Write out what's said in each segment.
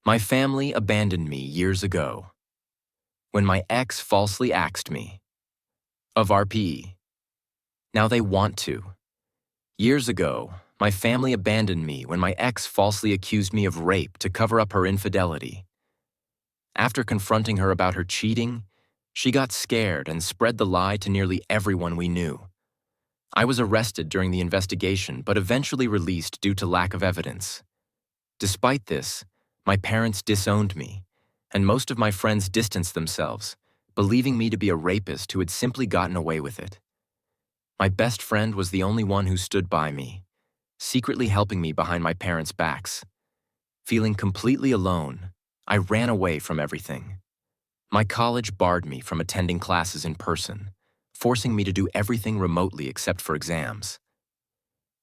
My family abandoned me years ago when my ex falsely axed me of RPE. Now they want to. Years ago, my family abandoned me when my ex falsely accused me of rape to cover up her infidelity. After confronting her about her cheating, she got scared and spread the lie to nearly everyone we knew. I was arrested during the investigation but eventually released due to lack of evidence. Despite this, my parents disowned me, and most of my friends distanced themselves, believing me to be a rapist who had simply gotten away with it. My best friend was the only one who stood by me, secretly helping me behind my parents' backs. Feeling completely alone, I ran away from everything. My college barred me from attending classes in person, forcing me to do everything remotely except for exams.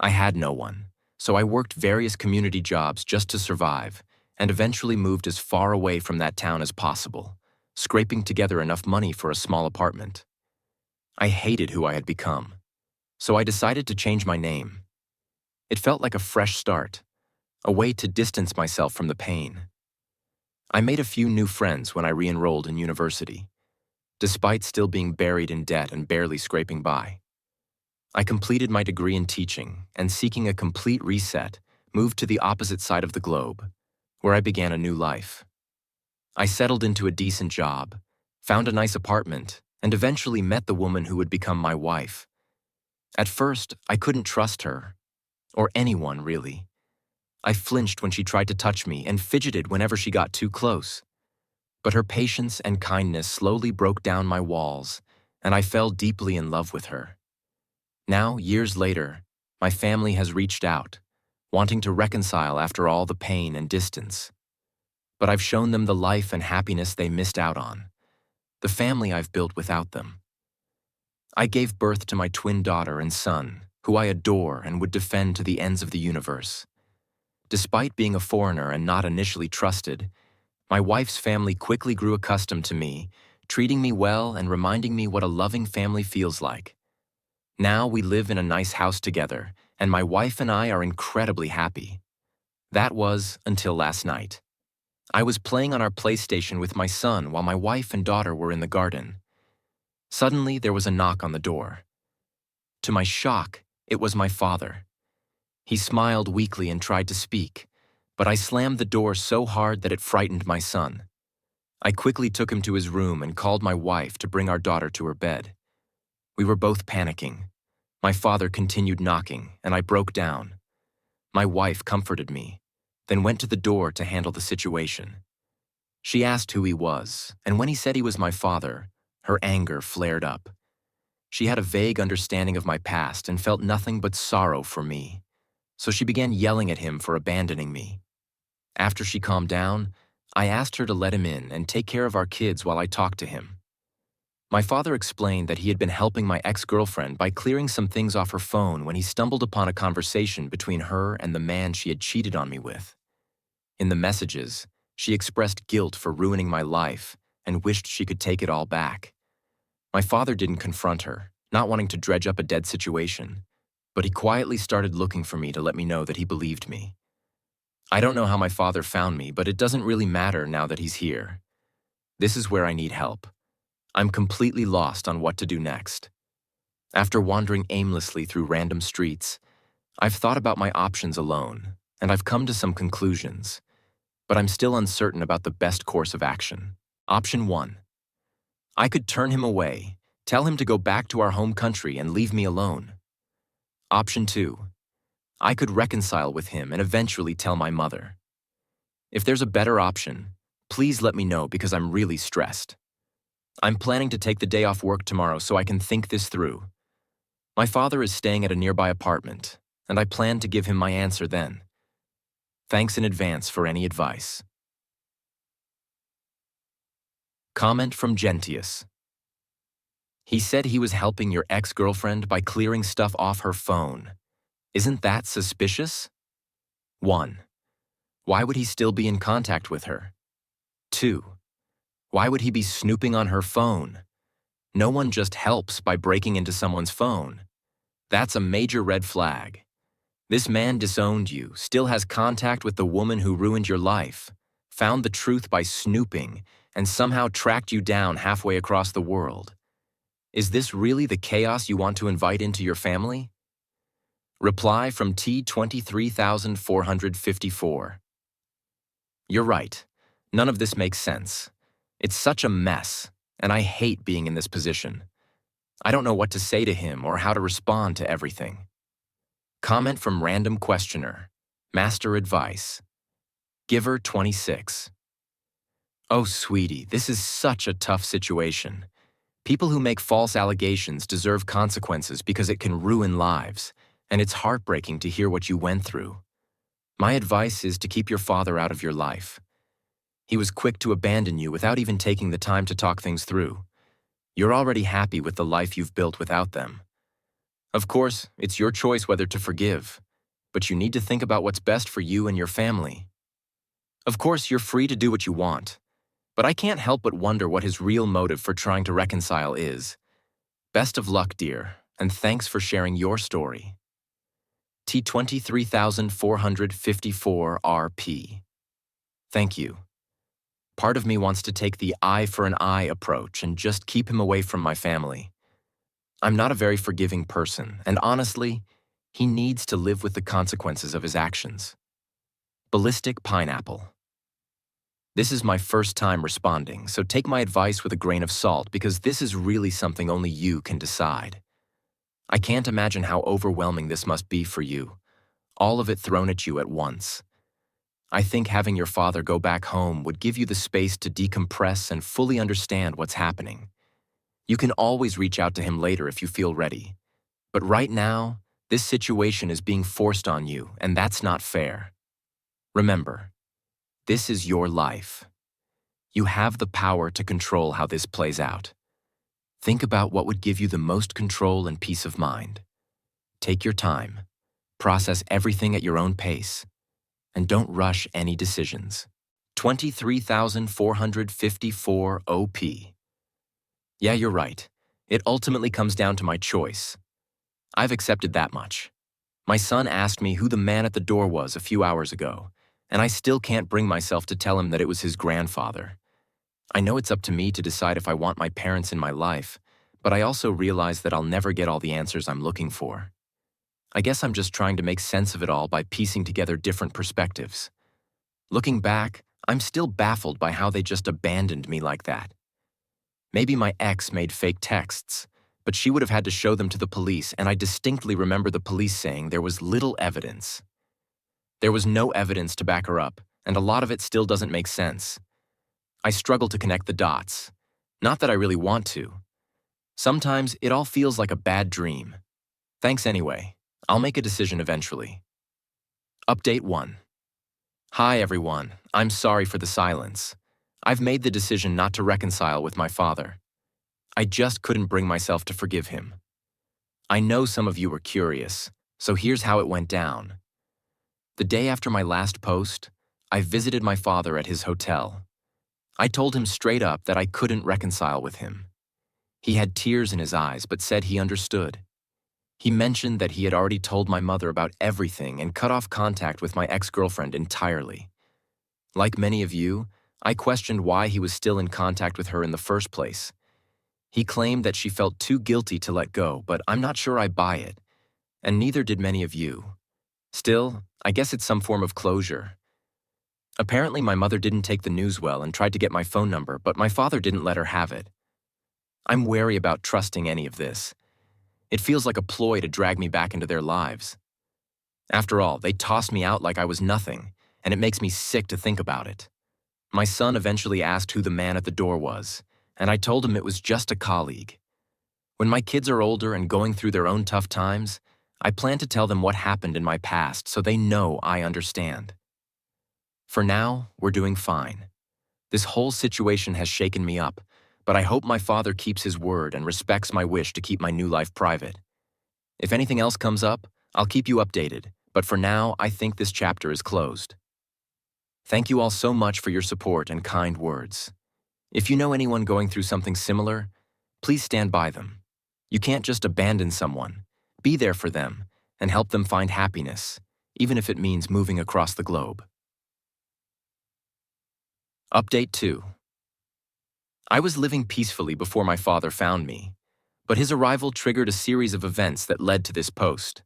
I had no one, so I worked various community jobs just to survive, and eventually moved as far away from that town as possible, scraping together enough money for a small apartment. I hated who I had become, so I decided to change my name. It felt like a fresh start, a way to distance myself from the pain. I made a few new friends when I re-enrolled in university, despite still being buried in debt and barely scraping by. I completed my degree in teaching and, seeking a complete reset, moved to the opposite side of the globe, where I began a new life. I settled into a decent job, found a nice apartment, and eventually met the woman who would become my wife. At first, I couldn't trust her, or anyone really. I flinched when she tried to touch me and fidgeted whenever she got too close. But her patience and kindness slowly broke down my walls, and I fell deeply in love with her. Now, years later, my family has reached out, wanting to reconcile after all the pain and distance. But I've shown them the life and happiness they missed out on, the family I've built without them. I gave birth to my twin daughter and son, who I adore and would defend to the ends of the universe. Despite being a foreigner and not initially trusted, my wife's family quickly grew accustomed to me, treating me well and reminding me what a loving family feels like. Now we live in a nice house together, and my wife and I are incredibly happy. That was until last night. I was playing on our PlayStation with my son while my wife and daughter were in the garden. Suddenly, there was a knock on the door. To my shock, it was my father. He smiled weakly and tried to speak, but I slammed the door so hard that it frightened my son. I quickly took him to his room and called my wife to bring our daughter to her bed. We were both panicking. My father continued knocking, and I broke down. My wife comforted me, then went to the door to handle the situation. She asked who he was, and when he said he was my father, her anger flared up. She had a vague understanding of my past and felt nothing but sorrow for me, so she began yelling at him for abandoning me. After she calmed down, I asked her to let him in and take care of our kids while I talked to him. My father explained that he had been helping my ex-girlfriend by clearing some things off her phone when he stumbled upon a conversation between her and the man she had cheated on me with. In the messages, she expressed guilt for ruining my life and wished she could take it all back. My father didn't confront her, not wanting to dredge up a dead situation, but he quietly started looking for me to let me know that he believed me. I don't know how my father found me, but it doesn't really matter now that he's here. This is where I need help. I'm completely lost on what to do next. After wandering aimlessly through random streets, I've thought about my options alone, and I've come to some conclusions, but I'm still uncertain about the best course of action. Option 1. I could turn him away, tell him to go back to our home country and leave me alone. Option 2. I could reconcile with him and eventually tell my mother. If there's a better option, please let me know because I'm really stressed. I'm planning to take the day off work tomorrow so I can think this through. My father is staying at a nearby apartment, and I plan to give him my answer then. Thanks in advance for any advice. Comment from Gentius. He said he was helping your ex-girlfriend by clearing stuff off her phone. Isn't that suspicious? 1. Why would he still be in contact with her? 2. Why would he be snooping on her phone? No one just helps by breaking into someone's phone. That's a major red flag. This man disowned you, still has contact with the woman who ruined your life. found the truth by snooping, and somehow tracked you down halfway across the world. Is this really the chaos you want to invite into your family? Reply from T23454. You're right. None of this makes sense. It's such a mess, and I hate being in this position. I don't know what to say to him or how to respond to everything. Comment from random questioner. Master advice. Giver 26. Oh, sweetie, this is such a tough situation. People who make false allegations deserve consequences because it can ruin lives, and it's heartbreaking to hear what you went through. My advice is to keep your father out of your life. He was quick to abandon you without even taking the time to talk things through. You're already happy with the life you've built without them. Of course, it's your choice whether to forgive, but you need to think about what's best for you and your family. Of course, you're free to do what you want, but I can't help but wonder what his real motive for trying to reconcile is. Best of luck, dear, and thanks for sharing your story. T23454RP. Thank you. Part of me wants to take the eye for an eye approach and just keep him away from my family. I'm not a very forgiving person, and honestly, he needs to live with the consequences of his actions. Ballistic Pineapple. This is my first time responding, so take my advice with a grain of salt because this is really something only you can decide. I can't imagine how overwhelming this must be for you, all of it thrown at you at once. I think having your father go back home would give you the space to decompress and fully understand what's happening. You can always reach out to him later if you feel ready. But right now, this situation is being forced on you, and that's not fair. Remember, this is your life. You have the power to control how this plays out. Think about what would give you the most control and peace of mind. Take your time, process everything at your own pace, and don't rush any decisions. 23,454 OP. Yeah, you're right. It ultimately comes down to my choice. I've accepted that much. My son asked me who the man at the door was a few hours ago, and I still can't bring myself to tell him that it was his grandfather. I know it's up to me to decide if I want my parents in my life, but I also realize that I'll never get all the answers I'm looking for. I guess I'm just trying to make sense of it all by piecing together different perspectives. Looking back, I'm still baffled by how they just abandoned me like that. Maybe my ex made fake texts, but she would have had to show them to the police, and I distinctly remember the police saying there was little evidence. There was no evidence to back her up, and a lot of it still doesn't make sense. I struggle to connect the dots. Not that I really want to. Sometimes it all feels like a bad dream. Thanks anyway. I'll make a decision eventually. Update 1. Hi everyone, I'm sorry for the silence. I've made the decision not to reconcile with my father. I just couldn't bring myself to forgive him. I know some of you were curious, so here's how it went down. The day after my last post, I visited my father at his hotel. I told him straight up that I couldn't reconcile with him. He had tears in his eyes but said he understood. He mentioned that he had already told my mother about everything and cut off contact with my ex-girlfriend entirely. Like many of you, I questioned why he was still in contact with her in the first place. He claimed that she felt too guilty to let go, but I'm not sure I buy it, and neither did many of you. Still, I guess it's some form of closure. Apparently, my mother didn't take the news well and tried to get my phone number, but my father didn't let her have it. I'm wary about trusting any of this. It feels like a ploy to drag me back into their lives. After all, they tossed me out like I was nothing, and it makes me sick to think about it. My son eventually asked who the man at the door was, and I told him it was just a colleague. When my kids are older and going through their own tough times, I plan to tell them what happened in my past so they know I understand. For now, we're doing fine. This whole situation has shaken me up, but I hope my father keeps his word and respects my wish to keep my new life private. If anything else comes up, I'll keep you updated, but for now, I think this chapter is closed. Thank you all so much for your support and kind words. If you know anyone going through something similar, please stand by them. You can't just abandon someone. Be there for them and help them find happiness, even if it means moving across the globe. Update 2. I was living peacefully before my father found me, but his arrival triggered a series of events that led to this post.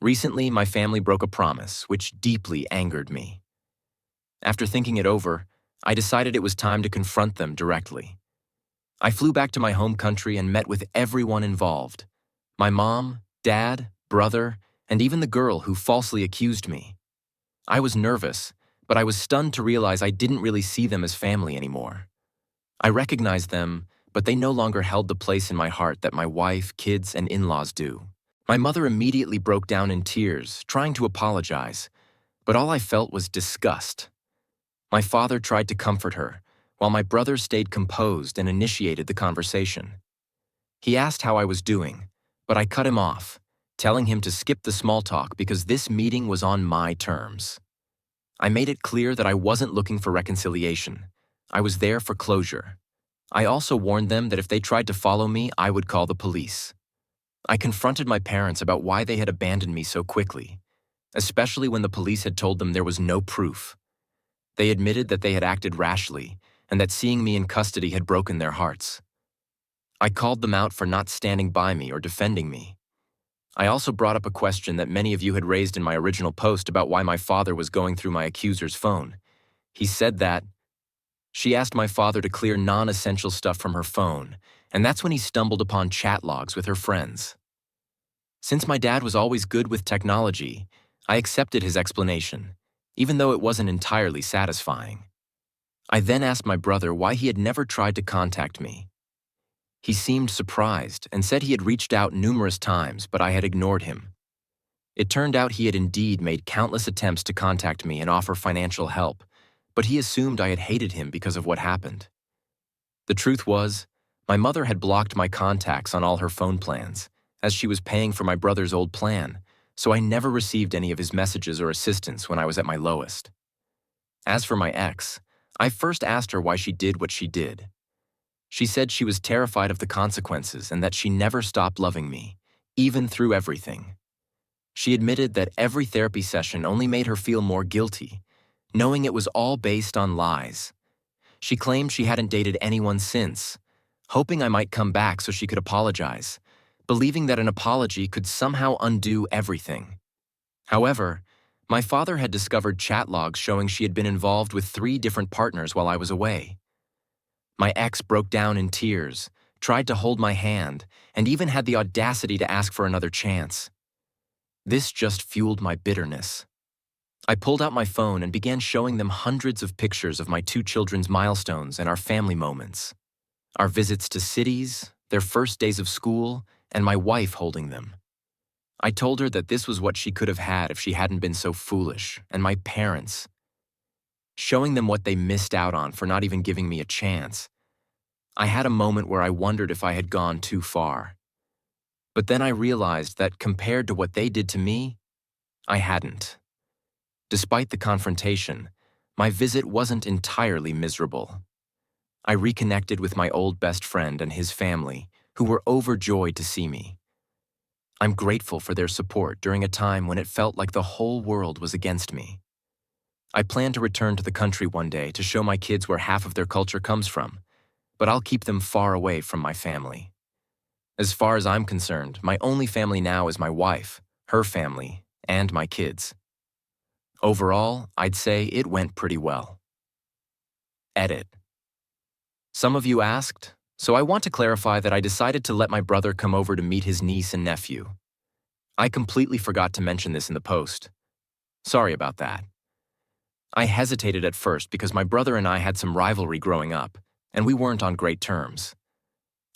Recently, my family broke a promise, which deeply angered me. After thinking it over, I decided it was time to confront them directly. I flew back to my home country and met with everyone involved: my mom, dad, brother, and even the girl who falsely accused me. I was nervous, but I was stunned to realize I didn't really see them as family anymore. I recognized them, but they no longer held the place in my heart that my wife, kids, and in-laws do. My mother immediately broke down in tears, trying to apologize, but all I felt was disgust. My father tried to comfort her, while my brother stayed composed and initiated the conversation. He asked how I was doing, but I cut him off, telling him to skip the small talk because this meeting was on my terms. I made it clear that I wasn't looking for reconciliation. I was there for closure. I also warned them that if they tried to follow me, I would call the police. I confronted my parents about why they had abandoned me so quickly, especially when the police had told them there was no proof. They admitted that they had acted rashly and that seeing me in custody had broken their hearts. I called them out for not standing by me or defending me. I also brought up a question that many of you had raised in my original post about why my father was going through my accuser's phone. He said that she asked my father to clear non-essential stuff from her phone, and that's when he stumbled upon chat logs with her friends. Since my dad was always good with technology, I accepted his explanation, even though it wasn't entirely satisfying. I then asked my brother why he had never tried to contact me. He seemed surprised and said he had reached out numerous times, but I had ignored him. It turned out he had indeed made countless attempts to contact me and offer financial help, but he assumed I had hated him because of what happened. The truth was, my mother had blocked my contacts on all her phone plans, as she was paying for my brother's old plan, so I never received any of his messages or assistance when I was at my lowest. As for my ex, I first asked her why she did what she did. She said she was terrified of the consequences and that she never stopped loving me, even through everything. She admitted that every therapy session only made her feel more guilty, knowing it was all based on lies. She claimed she hadn't dated anyone since, hoping I might come back so she could apologize, believing that an apology could somehow undo everything. However, my father had discovered chat logs showing she had been involved with 3 different partners while I was away. My ex broke down in tears, tried to hold my hand, and even had the audacity to ask for another chance. This just fueled my bitterness. I pulled out my phone and began showing them hundreds of pictures of my 2 children's milestones and our family moments. Our visits to cities, their first days of school, and my wife holding them. I told her that this was what she could have had if she hadn't been so foolish, and my parents. Showing them what they missed out on for not even giving me a chance. I had a moment where I wondered if I had gone too far. But then I realized that compared to what they did to me, I hadn't. Despite the confrontation, my visit wasn't entirely miserable. I reconnected with my old best friend and his family, who were overjoyed to see me. I'm grateful for their support during a time when it felt like the whole world was against me. I plan to return to the country one day to show my kids where half of their culture comes from, but I'll keep them far away from my family. As far as I'm concerned, my only family now is my wife, her family, and my kids. Overall, I'd say it went pretty well. Edit. Some of you asked, so I want to clarify that I decided to let my brother come over to meet his niece and nephew. I completely forgot to mention this in the post. Sorry about that. I hesitated at first because my brother and I had some rivalry growing up, and we weren't on great terms.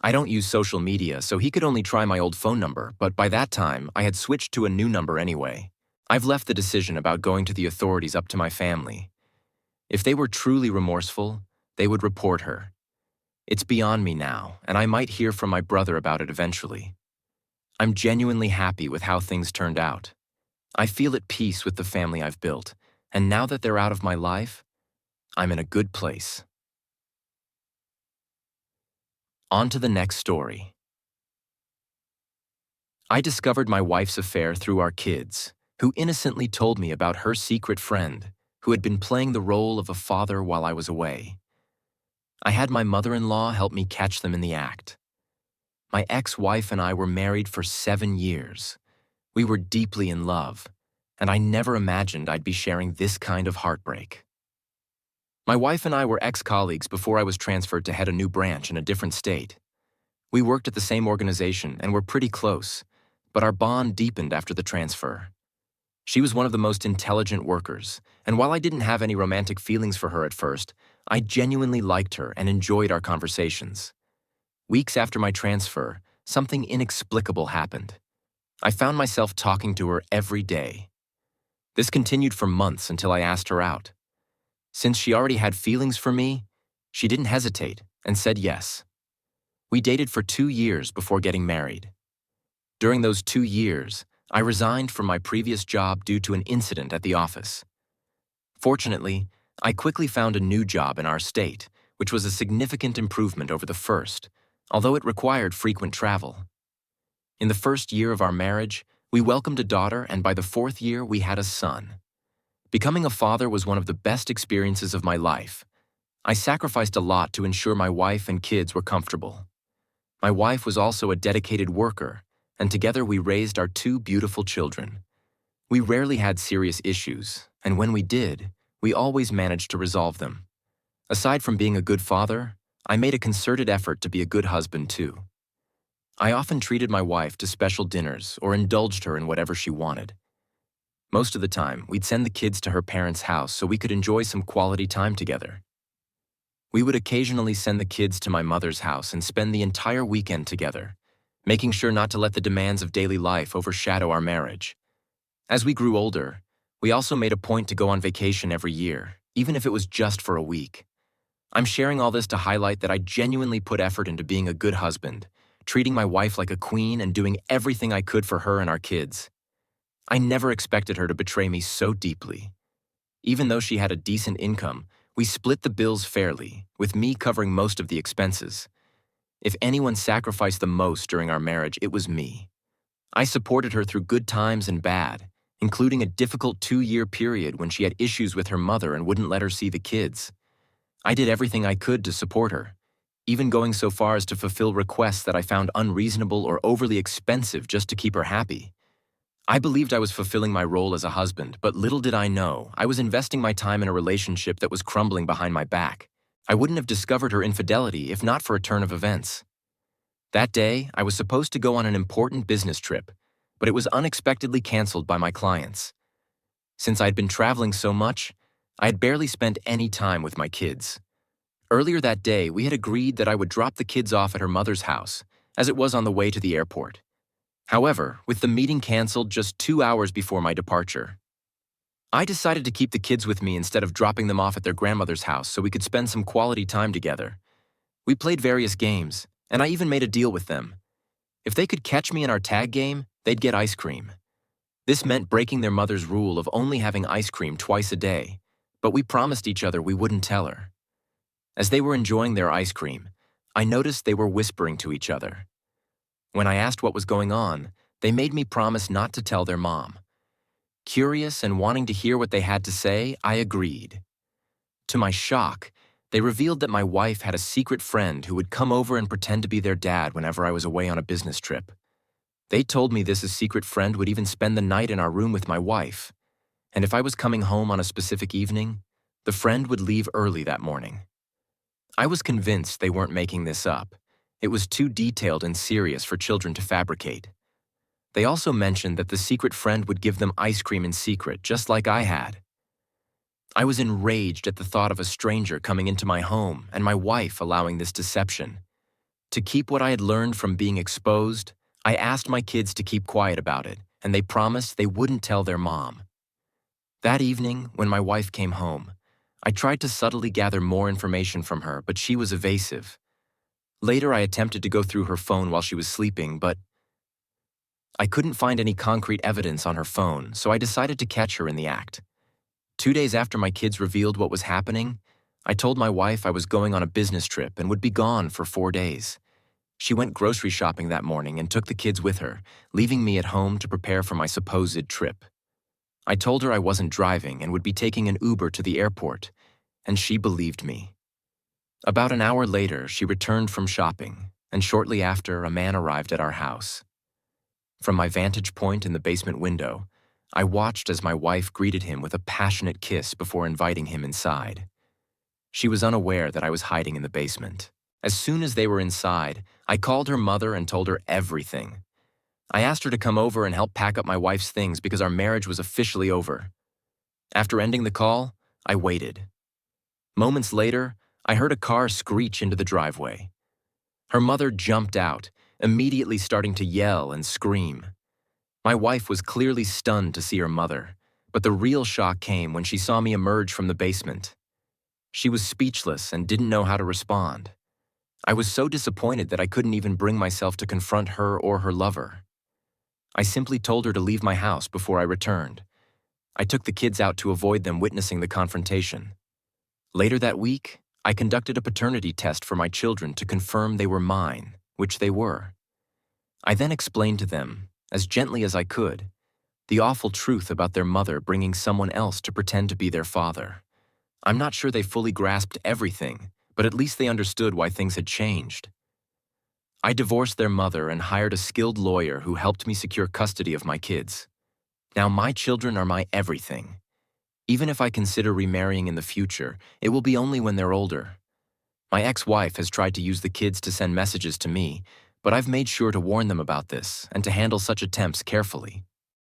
I don't use social media, so he could only try my old phone number, but by that time, I had switched to a new number anyway. I've left the decision about going to the authorities up to my family. If they were truly remorseful, they would report her. It's beyond me now, and I might hear from my brother about it eventually. I'm genuinely happy with how things turned out. I feel at peace with the family I've built, and now that they're out of my life, I'm in a good place. On to the next story. I discovered my wife's affair through our kids, who innocently told me about her secret friend, who had been playing the role of a father while I was away. I had my mother-in-law help me catch them in the act. My ex-wife and I were married for 7 years. We were deeply in love, and I never imagined I'd be sharing this kind of heartbreak. My wife and I were ex-colleagues before I was transferred to head a new branch in a different state. We worked at the same organization and were pretty close, but our bond deepened after the transfer. She was one of the most intelligent workers, and while I didn't have any romantic feelings for her at first, I genuinely liked her and enjoyed our conversations. Weeks after my transfer, something inexplicable happened. I found myself talking to her every day. This continued for months until I asked her out. Since she already had feelings for me, she didn't hesitate and said yes. We dated for 2 years before getting married. During those 2 years, I resigned from my previous job due to an incident at the office. Fortunately, I quickly found a new job in our state, which was a significant improvement over the first, although it required frequent travel. In the first year of our marriage, we welcomed a daughter, and by the 4th year, we had a son. Becoming a father was one of the best experiences of my life. I sacrificed a lot to ensure my wife and kids were comfortable. My wife was also a dedicated worker, and together we raised our 2 beautiful children. We rarely had serious issues, and when we did, we always managed to resolve them. Aside from being a good father, I made a concerted effort to be a good husband too. I often treated my wife to special dinners or indulged her in whatever she wanted. Most of the time, we'd send the kids to her parents' house so we could enjoy some quality time together. We would occasionally send the kids to my mother's house and spend the entire weekend together, making sure not to let the demands of daily life overshadow our marriage. As we grew older, we also made a point to go on vacation every year, even if it was just for a week. I'm sharing all this to highlight that I genuinely put effort into being a good husband, treating my wife like a queen and doing everything I could for her and our kids. I never expected her to betray me so deeply. Even though she had a decent income, we split the bills fairly, with me covering most of the expenses. If anyone sacrificed the most during our marriage, it was me. I supported her through good times and bad, including a difficult 2-year period when she had issues with her mother and wouldn't let her see the kids. I did everything I could to support her, even going so far as to fulfill requests that I found unreasonable or overly expensive just to keep her happy. I believed I was fulfilling my role as a husband, but little did I know I was investing my time in a relationship that was crumbling behind my back. I wouldn't have discovered her infidelity if not for a turn of events. That day, I was supposed to go on an important business trip, but it was unexpectedly canceled by my clients. Since I'd been traveling so much, I had barely spent any time with my kids. Earlier that day, we had agreed that I would drop the kids off at her mother's house, as it was on the way to the airport. However, with the meeting canceled just 2 hours before my departure, I decided to keep the kids with me instead of dropping them off at their grandmother's house so we could spend some quality time together. We played various games, and I even made a deal with them. If they could catch me in our tag game, they'd get ice cream. This meant breaking their mother's rule of only having ice cream twice a day, but we promised each other we wouldn't tell her. As they were enjoying their ice cream, I noticed they were whispering to each other. When I asked what was going on, they made me promise not to tell their mom. Curious and wanting to hear what they had to say, I agreed. To my shock, they revealed that my wife had a secret friend who would come over and pretend to be their dad whenever I was away on a business trip. They told me this secret friend would even spend the night in our room with my wife, and if I was coming home on a specific evening, the friend would leave early that morning. I was convinced they weren't making this up. It was too detailed and serious for children to fabricate. They also mentioned that the secret friend would give them ice cream in secret, just like I had. I was enraged at the thought of a stranger coming into my home and my wife allowing this deception. To keep what I had learned from being exposed, I asked my kids to keep quiet about it, and they promised they wouldn't tell their mom. That evening, when my wife came home, I tried to subtly gather more information from her, but she was evasive. Later, I attempted to go through her phone while she was sleeping, but I couldn't find any concrete evidence on her phone, so I decided to catch her in the act. 2 days after my kids revealed what was happening, I told my wife I was going on a business trip and would be gone for 4 days. She went grocery shopping that morning and took the kids with her, leaving me at home to prepare for my supposed trip. I told her I wasn't driving and would be taking an Uber to the airport, and she believed me. About an hour later, she returned from shopping, and shortly after, a man arrived at our house. From my vantage point in the basement window, I watched as my wife greeted him with a passionate kiss before inviting him inside. She was unaware that I was hiding in the basement. As soon as they were inside, I called her mother and told her everything. I asked her to come over and help pack up my wife's things because our marriage was officially over. After ending the call, I waited. Moments later, I heard a car screech into the driveway. Her mother jumped out, immediately starting to yell and scream. My wife was clearly stunned to see her mother, but the real shock came when she saw me emerge from the basement. She was speechless and didn't know how to respond. I was so disappointed that I couldn't even bring myself to confront her or her lover. I simply told her to leave my house before I returned. I took the kids out to avoid them witnessing the confrontation. Later that week, I conducted a paternity test for my children to confirm they were mine, which they were. I then explained to them, as gently as I could, the awful truth about their mother bringing someone else to pretend to be their father. I'm not sure they fully grasped everything, but at least they understood why things had changed. I divorced their mother and hired a skilled lawyer who helped me secure custody of my kids. Now my children are my everything. Even if I consider remarrying in the future, it will be only when they're older. My ex-wife has tried to use the kids to send messages to me, but I've made sure to warn them about this and to handle such attempts carefully.